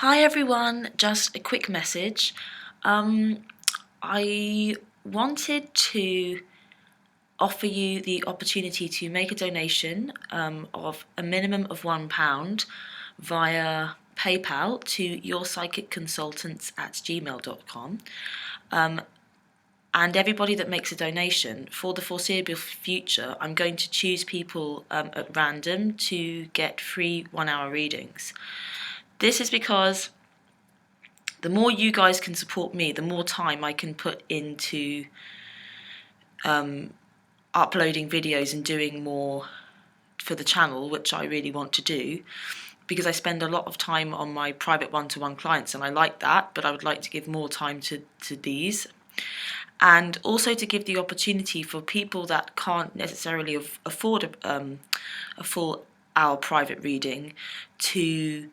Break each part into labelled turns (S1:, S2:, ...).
S1: Hi everyone, just a quick message. I wanted to offer you the opportunity to make a donation of a minimum of £1 via PayPal to yourpsychicconsultants@gmail.com. And everybody that makes a donation, for the foreseeable future, I'm going to choose people at random to get free 1-hour readings. This is because the more you guys can support me, the more time I can put into uploading videos and doing more for the channel, which I really want to do, because I spend a lot of time on my private one-to-one clients and I like that, but I would like to give more time to these. And also to give the opportunity for people that can't necessarily afford a full hour private reading to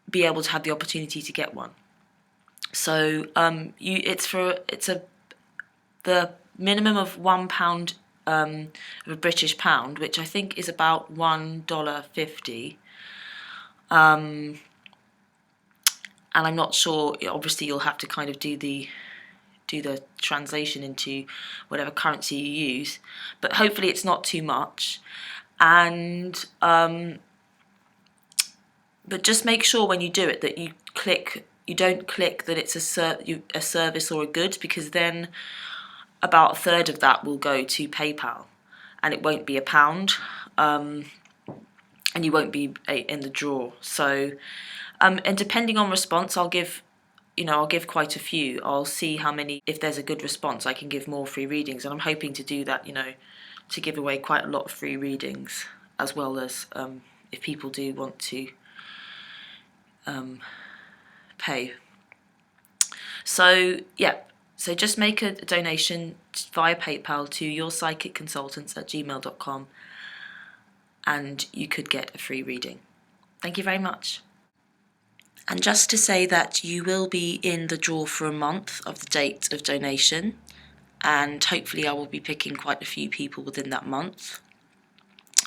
S1: be able to have the opportunity to get one. So the minimum of £1 of a British pound, which I think is about $1.50. And I'm not sure. Obviously, you'll have to kind of do the translation into whatever currency you use, but hopefully it's not too much. And but just make sure when you do it that you don't click that it's a service or a good, because then about a third of that will go to PayPal and it won't be £1, and you won't be in the draw. So and depending on response, I'll give quite a few. I'll see how many. If there's a good response, I can give more free readings, and I'm hoping to do that, to give away quite a lot of free readings, as well as if people do want to pay. So yeah, so just make a donation via PayPal to yourpsychicconsultants@gmail.com and you could get a free reading. Thank you very much. And just to say that you will be in the draw for a month of the date of donation, and hopefully I will be picking quite a few people within that month.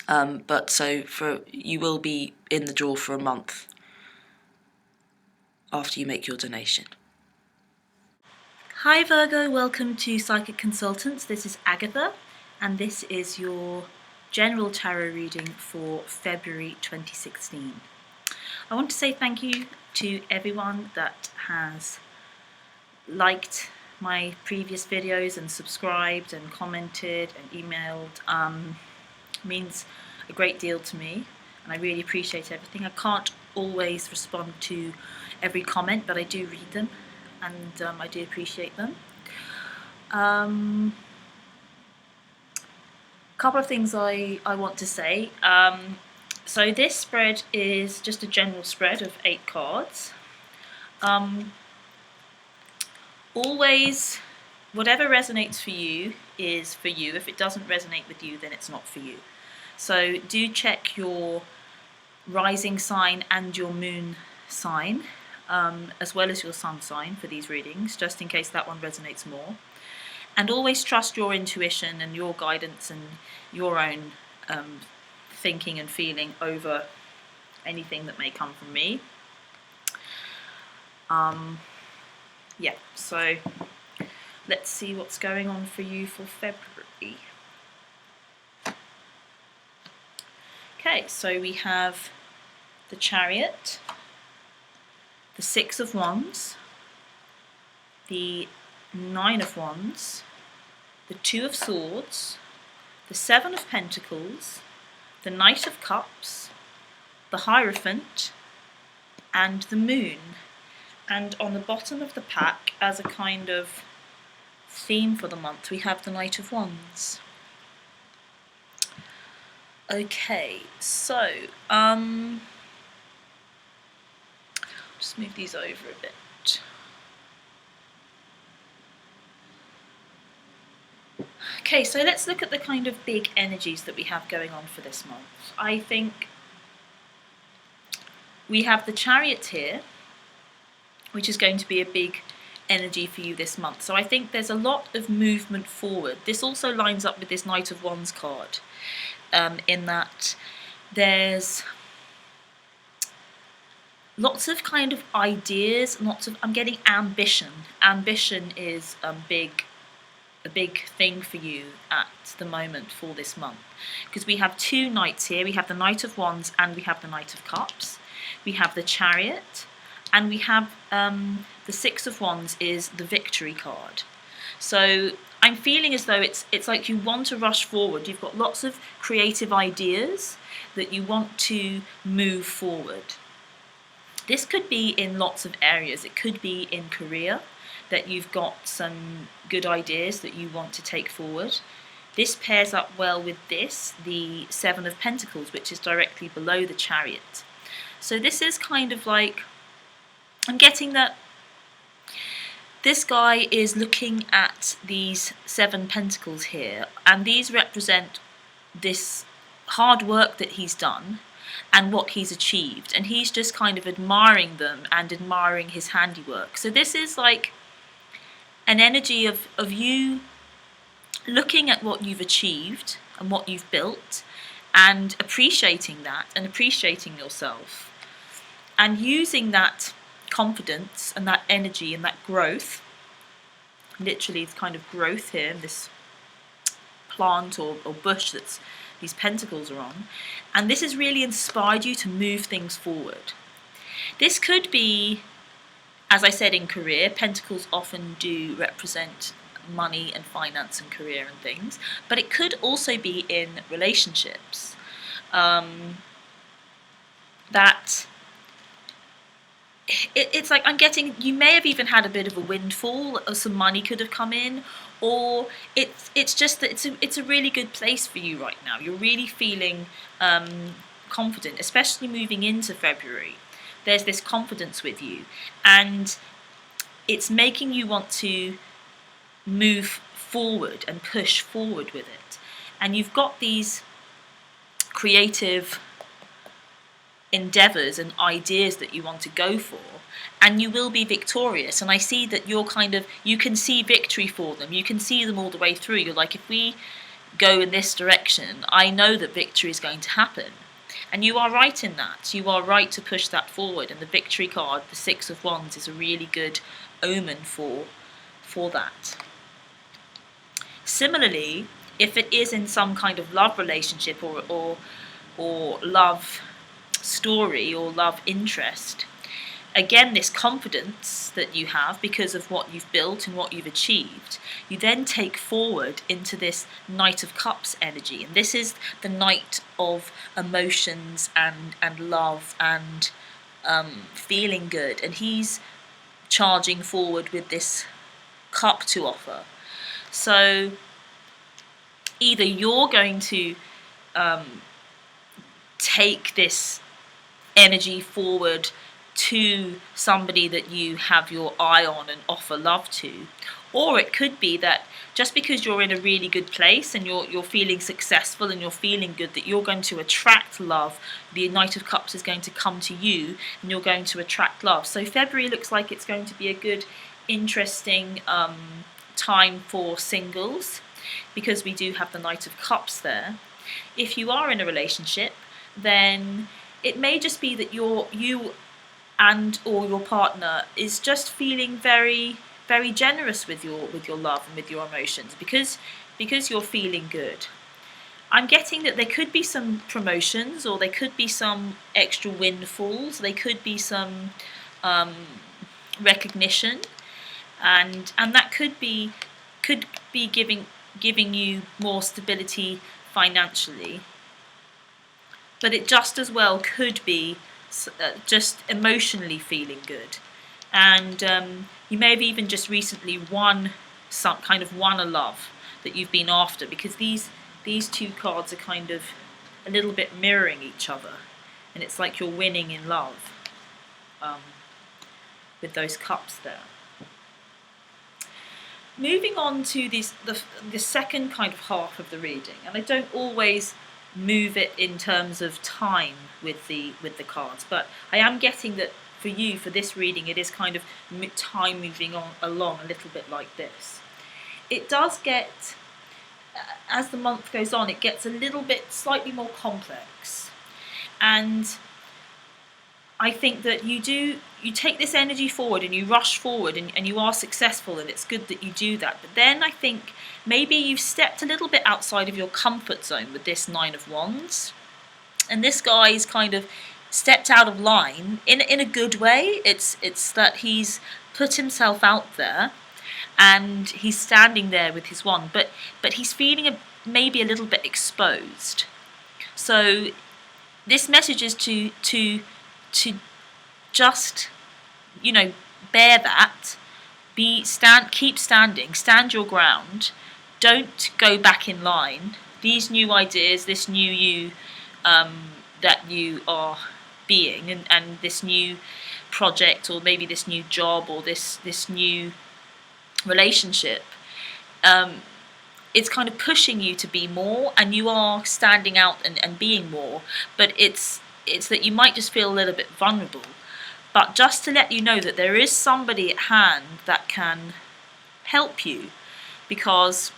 S1: You will be in the draw for a month after you make your donation. Hi Virgo, welcome to Psychic Consultants. This is Agatha, and this is your general tarot reading for February 2016. I want to say thank you to everyone that has liked my previous videos and subscribed and commented and emailed. It means a great deal to me, and I really appreciate everything. I can't always respond to every comment, but I do read them, and I do appreciate them. Couple of things I want to say. So this spread is just a general spread of 8 cards. Always, whatever resonates for you is for you. If it doesn't resonate with you, then it's not for you. So do check your rising sign and your moon sign, as well as your sun sign for these readings, just in case that one resonates more. And always trust your intuition and your guidance and your own thinking and feeling over anything that may come from me. Yeah, so let's see what's going on for you for February. Okay, so we have the Chariot, the Six of Wands, the Nine of Wands, the Two of Swords, the Seven of Pentacles, the Knight of Cups, the Hierophant, and the Moon. And on the bottom of the pack, as a kind of theme for the month, we have the Knight of Wands. Okay, so just move these over a bit. Okay, so let's look at the kind of big energies that we have going on for this month. I think we have the Chariot here, which is going to be a big energy for you this month. So I think there's a lot of movement forward. This also lines up with this Knight of Wands card, in that there's lots of kind of ideas, I'm getting ambition. Ambition is a big thing for you at the moment for this month, because we have two knights here. We have the Knight of Wands and we have the Knight of Cups. We have the Chariot, and we have the Six of Wands is the Victory card. So I'm feeling as though it's like you want to rush forward. You've got lots of creative ideas that you want to move forward. This could be in lots of areas. It could be in career, that you've got some good ideas that you want to take forward. This pairs up well with this, the Seven of Pentacles, which is directly below the Chariot. So this is kind of like, I'm getting that this guy is looking at these Seven Pentacles here, and these represent this hard work that he's done and what he's achieved, and he's just kind of admiring them and admiring his handiwork. So this is like an energy of you looking at what you've achieved and what you've built and appreciating that and appreciating yourself and using that confidence and that energy and that growth. Literally it's kind of growth here in this plant or bush that's these pentacles are on, and this has really inspired you to move things forward. This could be, as I said, in career. Pentacles often do represent money and finance and career and things, but it could also be in relationships. That it's like I'm getting, you may have even had a bit of a windfall, or some money could have come in, or it's just that it's a really good place for you right now. You're really feeling confident, especially moving into February. There's this confidence with you, and it's making you want to move forward and push forward with it. And you've got these creative endeavors and ideas that you want to go for, and you will be victorious. And I see that you're kind of, you can see victory for them. You can see them all the way through. You're like, if we go in this direction, I know that victory is going to happen. And you are right in that. You are right to push that forward. And the victory card, the Six of Wands, is a really good omen for that. Similarly, if it is in some kind of love relationship or love story or love interest, again, this confidence that you have because of what you've built and what you've achieved, you then take forward into this Knight of Cups energy. And this is the Knight of emotions and love and feeling good. And he's charging forward with this cup to offer. So either you're going to take this energy forward to somebody that you have your eye on and offer love to, or it could be that just because you're in a really good place and you're feeling successful and you're feeling good, that you're going to attract love. The Knight of Cups is going to come to you and you're going to attract love. So February looks like it's going to be a good, interesting time for singles, because we do have the Knight of Cups there. If you are in a relationship, then it may just be that you and or your partner is just feeling very, very generous with your love and with your emotions, because you're feeling good. I'm getting that there could be some promotions, or there could be some extra windfalls, there could be some recognition, and that could be giving you more stability financially. But it just as well could be just emotionally feeling good. And you may have even just recently won a love that you've been after, because these two cards are kind of a little bit mirroring each other, and it's like you're winning in love with those cups there. Moving on to the second kind of half of the reading, and I don't always move it in terms of time with the cards, but I am getting that for you, for this reading, it is kind of time moving on along a little bit like this. It does get, as the month goes on, it gets a little bit slightly more complex, and I think that you take this energy forward and you rush forward and you are successful, and it's good that you do that. But then I think maybe you've stepped a little bit outside of your comfort zone with this Nine of Wands. And this guy's kind of stepped out of line in a good way. It's that he's put himself out there and he's standing there with his wand, but he's feeling maybe a little bit exposed. So this message is to just, bear that, keep standing, stand your ground, don't go back in line. These new ideas, this new you that you are being, and this new project, or maybe this new job, or this new relationship, it's kind of pushing you to be more, and you are standing out and being more. But it's that you might just feel a little bit vulnerable. But just to let you know that there is somebody at hand that can help you, because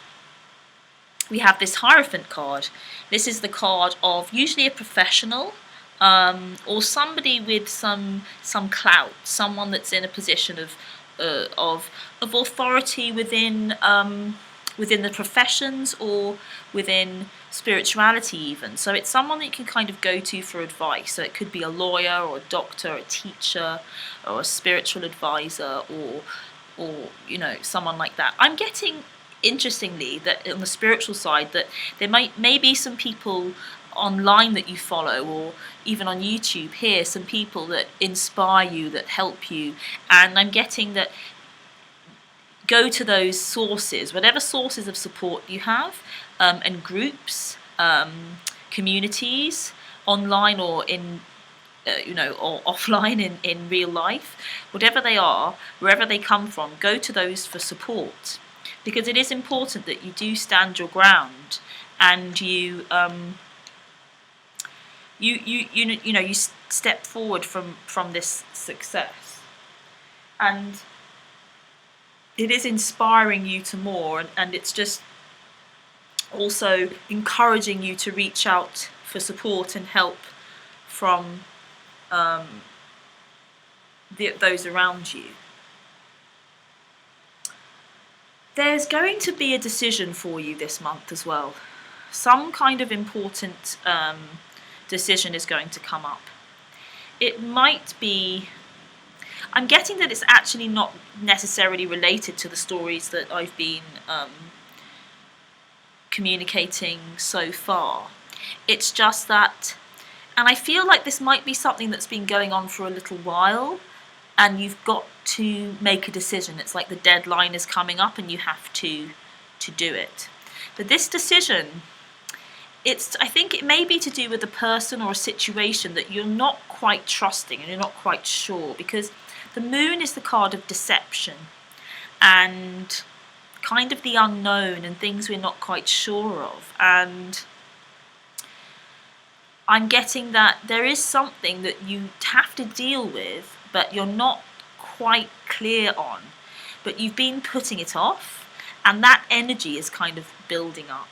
S1: we have this Hierophant card. This is the card of usually a professional, or somebody with some clout, someone that's in a position of authority within the professions, or within spirituality even. So it's someone that you can kind of go to for advice. So it could be a lawyer, or a doctor, a teacher, or a spiritual advisor, or someone like that. I'm getting, interestingly, that on the spiritual side, that there may be some people online that you follow, or even on YouTube here, some people that inspire you, that help you. And I'm getting that go to those sources, whatever sources of support you have, and groups, communities, online or in or offline in real life, whatever they are, wherever they come from, go to those for support, because it is important that you do stand your ground, and you step forward from this success, and it is inspiring you to more, and it's just also encouraging you to reach out for support and help from those around you. There's going to be a decision for you this month as well. Some kind of important decision is going to come up. It might be, I'm getting that it's actually not necessarily related to the stories that I've been communicating so far. It's just that, and I feel like this might be something that's been going on for a little while, and you've got to make a decision. It's like the deadline is coming up and you have to do it. But this decision, I think it may be to do with a person or a situation that you're not quite trusting and you're not quite sure, because the moon is the card of deception and kind of the unknown and things we're not quite sure of. And I'm getting that there is something that you have to deal with, but you're not quite clear on. But you've been putting it off, and that energy is kind of building up.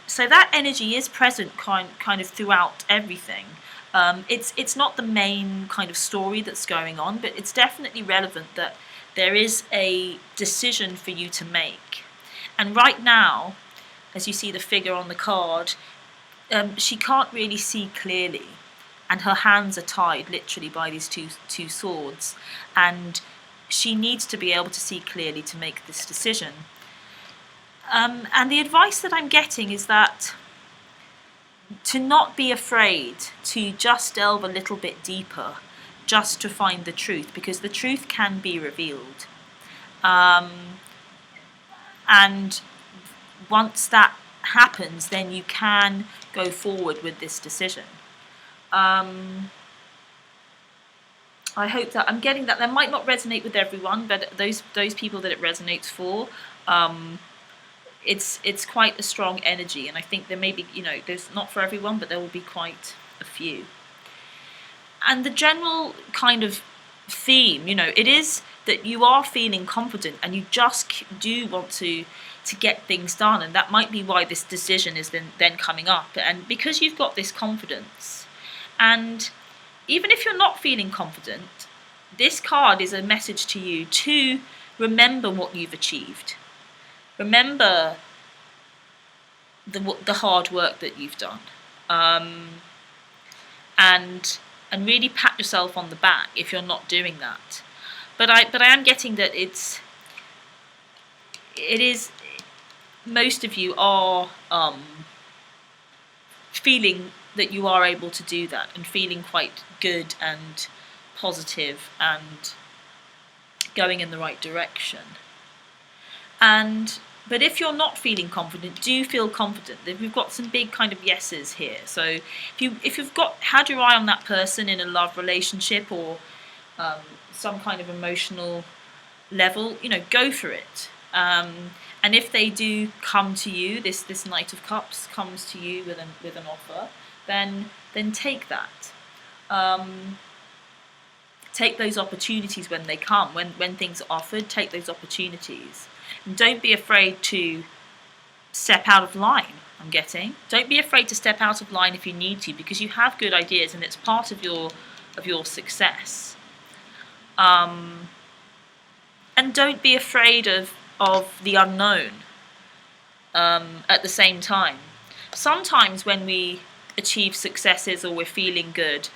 S1: So that energy is present kind of throughout everything. It's not the main kind of story that's going on, but it's definitely relevant that there is a decision for you to make. And right now, as you see the figure on the card, she can't really see clearly, and her hands are tied literally by these two swords, and she needs to be able to see clearly to make this decision. And the advice that I'm getting is that to not be afraid to just delve a little bit deeper, just to find the truth, because the truth can be revealed. And once that happens, then you can go forward with this decision. I hope that I'm getting that. That might not resonate with everyone, but those people that it resonates for, it's quite a strong energy, and I think there may be, there's not for everyone, but there will be quite a few. And the general kind of theme, it is that you are feeling confident and you just do want to get things done, and that might be why this decision is then coming up. And because you've got this confidence, and even if you're not feeling confident, this card is a message to you to remember what you've achieved. Remember the hard work that you've done, and really pat yourself on the back if you're not doing that. But I am getting that it is, most of you are feeling that you are able to do that and feeling quite good and positive and going in the right direction. But if you're not feeling confident, do feel confident. We've got some big kind of yeses here. So if you've had your eye on that person in a love relationship or some kind of emotional level, go for it. And if they do come to you, this Knight of Cups comes to you with an offer, then take that. Take those opportunities when they come. When things are offered, take those opportunities. And don't be afraid to step out of line, I'm getting. Don't be afraid to step out of line if you need to, because you have good ideas and it's part of your success. And don't be afraid of the unknown at the same time. Sometimes when we achieve successes or we're feeling good,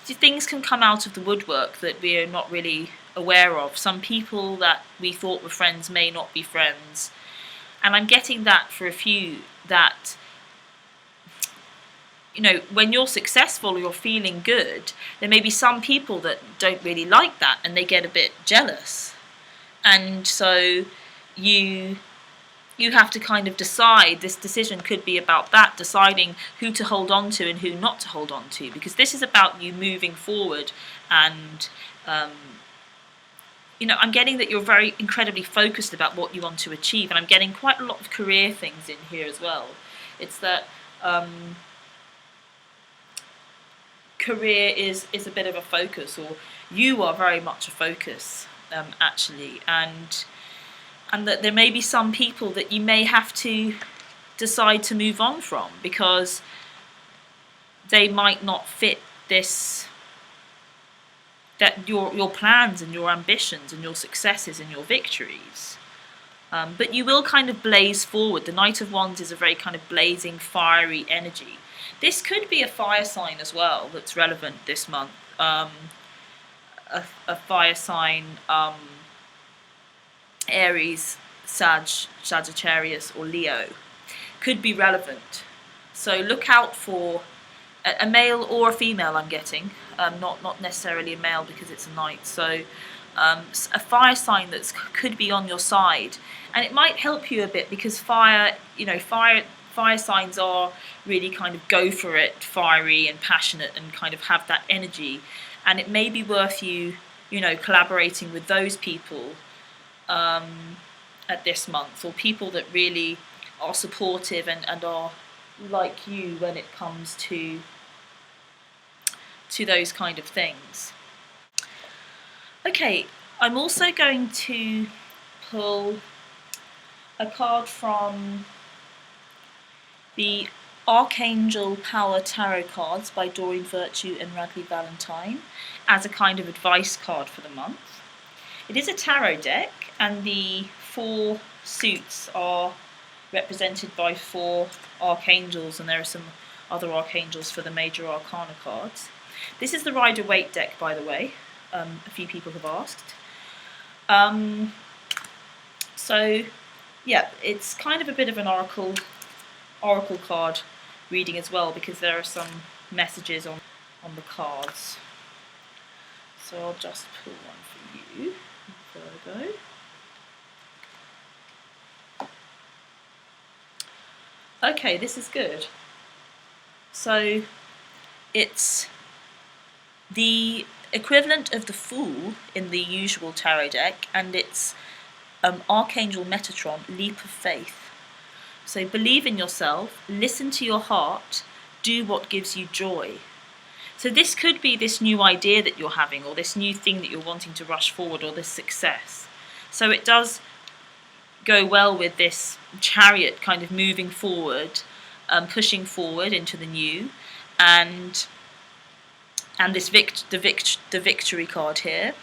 S1: things can come out of the woodwork that we're not really aware of. Some people that we thought were friends may not be friends. And I'm getting that for a few, that when you're successful or you're feeling good, there may be some people that don't really like that and they get a bit jealous. And so you have to kind of decide. This decision could be about that, deciding who to hold on to and who not to hold on to, because this is about you moving forward. And I'm getting that you're very incredibly focused about what you want to achieve, and I'm getting quite a lot of career things in here as well. It's that career is a bit of a focus, or you are very much a focus, actually, and that there may be some people that you may have to decide to move on from because they might not fit your plans and your ambitions and your successes and your victories. But you will kind of blaze forward. The Knight of Wands is a very kind of blazing, fiery energy. This could be a fire sign as well that's relevant this month. A fire sign, Aries, Sagittarius or Leo could be relevant. So look out for a male or a female, I'm getting. Not necessarily a male because it's a knight. So a fire sign that could be on your side. And it might help you a bit because fire signs are really kind of go for it, fiery and passionate and kind of have that energy. And it may be worth you, collaborating with those people at this month, or people that really are supportive and are like you when it comes to those kind of things. Okay, I'm also going to pull a card from the Archangel Power Tarot cards by Doreen Virtue and Radley Valentine as a kind of advice card for the month. It is a tarot deck, and the 4 suits are represented by 4 archangels, and there are some other archangels for the major arcana cards. This is the Rider-Waite deck, by the way. A few people have asked. So, yeah, it's kind of a bit of an oracle card reading as well, because there are some messages on the cards. So I'll just pull one for you, Virgo. Okay, this is good. So it's the equivalent of the Fool in the usual tarot deck, and it's Archangel Metatron, Leap of Faith. So believe in yourself, listen to your heart, do what gives you joy. So this could be this new idea that you're having, or this new thing that you're wanting to rush forward, or this success. So it does go well with this Chariot kind of moving forward, pushing forward into the new, and and this the victory card here.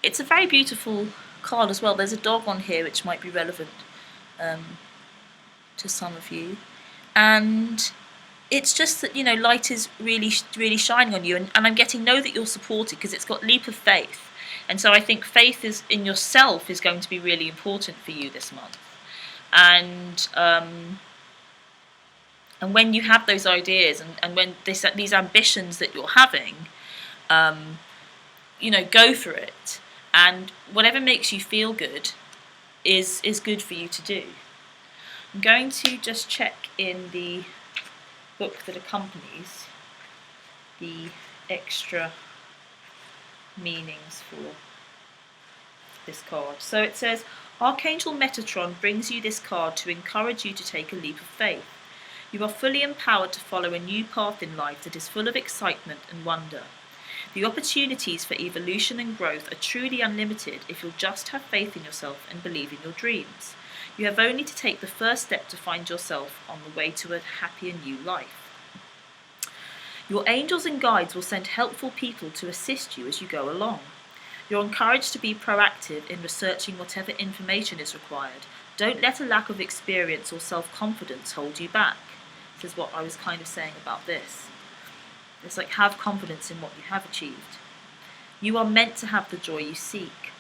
S1: It's a very beautiful card as well. There's a dog on here which might be relevant to some of you, and it's just that, you know, light is really shining on you, and I'm getting know that you're supported, because it's got leap of faith, and so I think faith is in yourself is going to be really important for you this month, and when you have those ideas, and when these ambitions that you're having, you know, go for it, and whatever makes you feel good is good for you to do. I'm going to just check in the book that accompanies the extra meanings for this card. So it says, Archangel Metatron brings you this card to encourage you to take a leap of faith. You are fully empowered to follow a new path in life that is full of excitement and wonder. The opportunities for evolution and growth are truly unlimited if you'll just have faith in yourself and believe in your dreams. You have only to take the first step to find yourself on the way to a happier new life. Your angels and guides will send helpful people to assist you as you go along. You're encouraged to be proactive in researching whatever information is required. Don't let a lack of experience or self-confidence hold you back. This is what I was kind of saying about this. It's like, have confidence in what you have achieved. You are meant to have the joy you seek.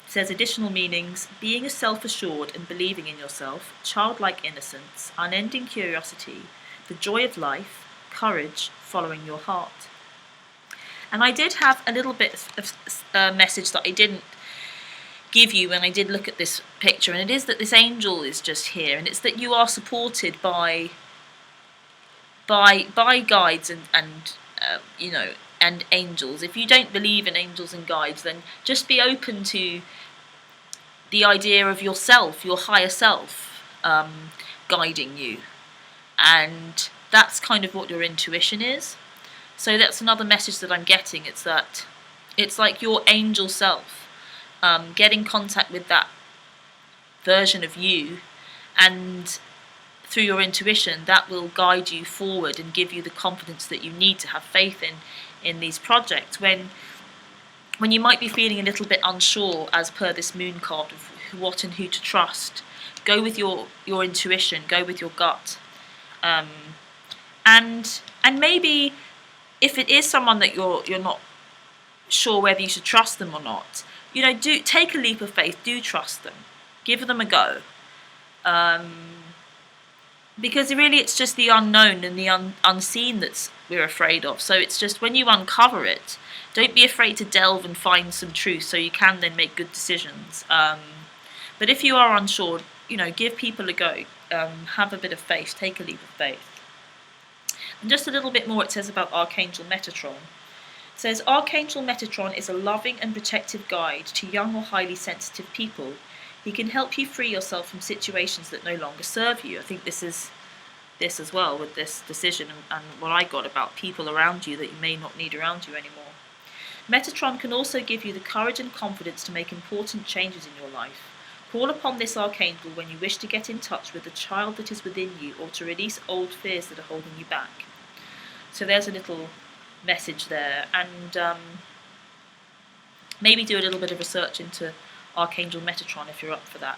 S1: It says additional meanings: being self-assured and believing in yourself, childlike innocence, unending curiosity, the joy of life, courage, following your heart. And I did have a little bit of a message that I didn't give you when I did look at this picture, and it is that this angel is just here, and it's that you are supported by guides and you know, and angels. If you don't believe in angels and guides, then just be open to the idea of yourself, your higher self, guiding you, and that's kind of what your intuition is. So that's another message that I'm getting. It's that it's like your angel self, get in contact with that version of you, and through your intuition, that will guide you forward and give you the confidence that you need to have faith in these projects. When you might be feeling a little bit unsure, as per this moon card, of what and who to trust, go with your intuition, go with your gut, and maybe if it is someone that you're not sure whether you should trust them or not, you know, do take a leap of faith. Do trust them, give them a go, because really it's just the unknown and the unseen that we're afraid of. So it's just, when you uncover it, don't be afraid to delve and find some truth, so you can then make good decisions. But if you are unsure, you know, give people a go. Have a bit of faith. Take a leap of faith. And just a little bit more, it says about Archangel Metatron. It says, Archangel Metatron is a loving and protective guide to young or highly sensitive people. He can help you free yourself from situations that no longer serve you. I think this is this as well, with this decision and what I got about people around you that you may not need around you anymore. Metatron can also give you the courage and confidence to make important changes in your life. Call upon this Archangel when you wish to get in touch with the child that is within you, or to release old fears that are holding you back. So there's a little message there, and maybe do a little bit of research into Archangel Metatron if you're up for that,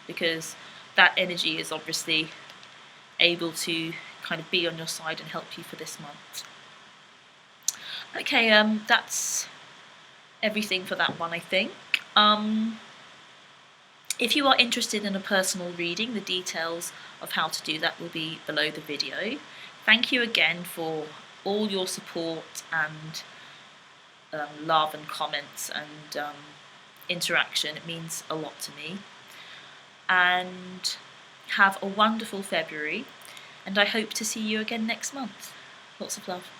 S1: because that energy is obviously able to kind of be on your side and help you for this month. Okay, that's everything for that one, I think. If you are interested in a personal reading, the details of how to do that will be below the video. Thank you again for all your support and love and comments and interaction. It means a lot to me. And have a wonderful February, and I hope to see you again next month. Lots of love.